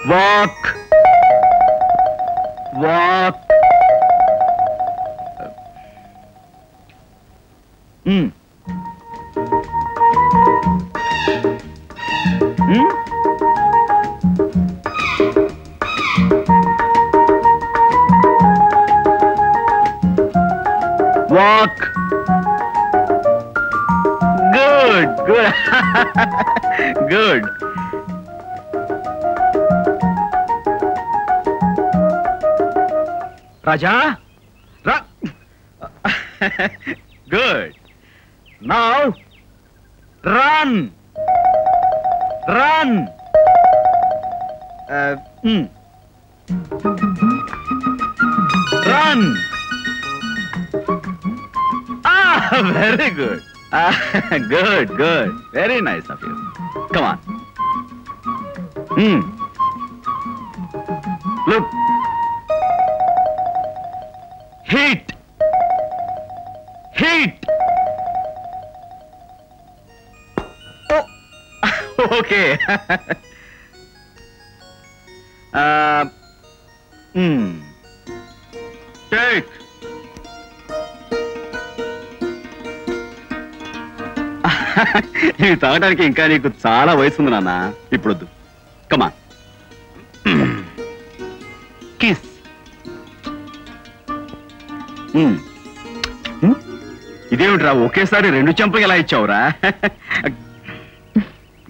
Walk walk. Walk. Good good good. Raja రా. Good. Now run run. Run. Very good. Good, good. Very nice of you. Come on. Look. Heat. Heat. Oh. Okay. Take. ఇవి తాగడానికి ఇంకా నీకు చాలా వయసు ఉంది నాన్న. ఇప్పుడొద్దు. కమా. కిస్. ఇదేమిట్రా ఒకేసారి 2 చెంపలు ఎలా ఇచ్చావురా?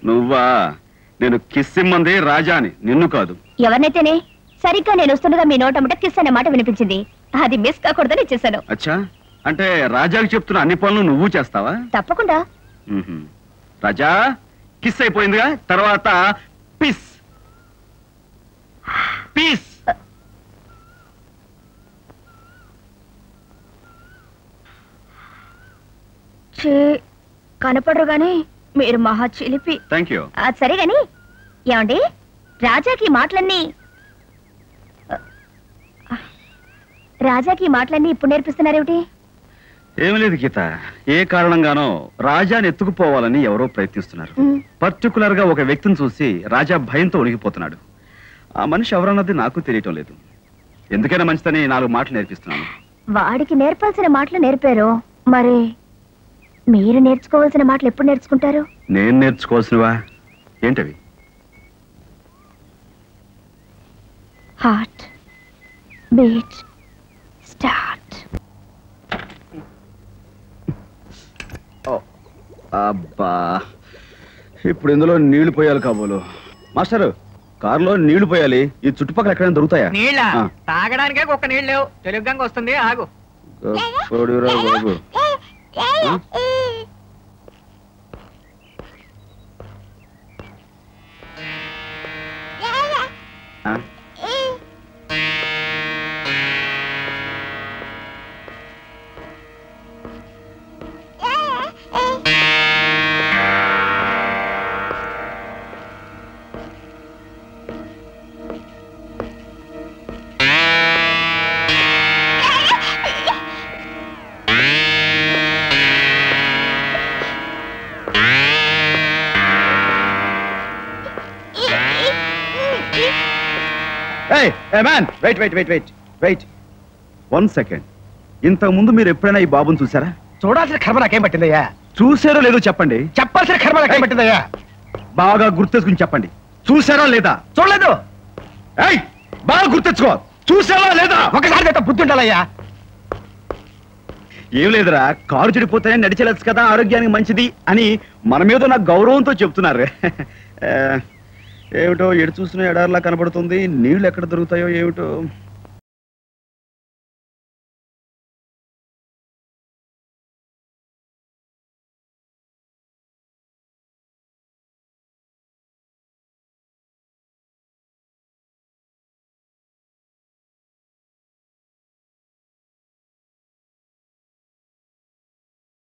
నువ్వా? నేను కిస్ ఇమ్మంది రాజాని, నిన్ను కాదు. ఎవరినైతేనే సరిగ్గా నేను వస్తుండగా మీ నోటముట కిస్ అనే మాట వినిపించింది. అది మిస్ కాకూడదని ఇచ్చేసాను. అచ్చా, అంటే రాజాకి చెప్తున్న అన్ని పనులు నువ్వు చేస్తావా? తప్పకుండా. రాజా కిస్ అయిపోయిందిగా, తర్వాత పిస్. పీస్. కనపడరు గాని మీరు మహా చిలిపి. Thank you. సరే గాని ఏమండి, రాజాకి మాటలన్నీ ఇప్పుడు నేర్పిస్తున్నారేమిటి? ఏమి లేదు గీత, ఏ కారణంగానో రాజాని ఎత్తుకుపోవాలని ఎవరో ప్రయత్నిస్తున్నారు. పర్టికులర్ గా ఒక వ్యక్తిని చూసి రాజా భయంతో ఉనిగిపోతున్నాడు. ఆ మనిషి ఎవరన్నది నాకు తెలియటం లేదు. ఎందుకైనా మంచిదని 4 మాటలు నేర్పిస్తున్నాను. వాడికి నేర్పాల్సిన మాటలు నేర్పారు, మరి మీరు నేర్చుకోవాల్సిన మాటలు ఎప్పుడు నేర్చుకుంటారు? నేను నేర్చుకోవాల్సినవా ఏంటవి? Heart beat start. అబ్బా, ఇప్పుడు ఇందులో నీళ్లు పోయాలి కాబోలు. మాస్టర్, కారులో నీళ్లు పోయాలి. ఈ చుట్టుపక్కల ఎక్కడైనా దొరుకుతాయా? నీళ్ళ తాగడానికే ఒక్క నీళ్ళు లేవు. తెలుగుగా వస్తుంది, ఆగు. బాబు వెయిట్ 1 సెకండ్. ఇంతకు ముందు మీరు ఎప్పుడైనా ఈ బాబుని చూసారా? చూడాల్సిన కర్మ నాకేం పట్టిందయ్యా? చూసారో లేదో చెప్పండి. చెప్పాల్సిన కర్మ నాకేం పట్టిందయ్యా? బాగా గుర్తెచ్చుకుని చెప్పండి. చూసారా లేదా? చూడలేదు. బాగా గుర్తెచ్చుకో. చూసావా లేదా? ఒకసారి బుద్ధి ఉండాలయ్యా. ఏం లేదురా, కారు చెడిపోతే నడిచేలచ్చు కదా, ఆరోగ్యానికి మంచిది అని మన మీద నాకు గౌరవంతో చెప్తున్నారు. ఏమిటో ఎడు చూసిన ఎడారిలా కనబడుతుంది. నీళ్లు ఎక్కడ దొరుకుతాయో ఏమిటో.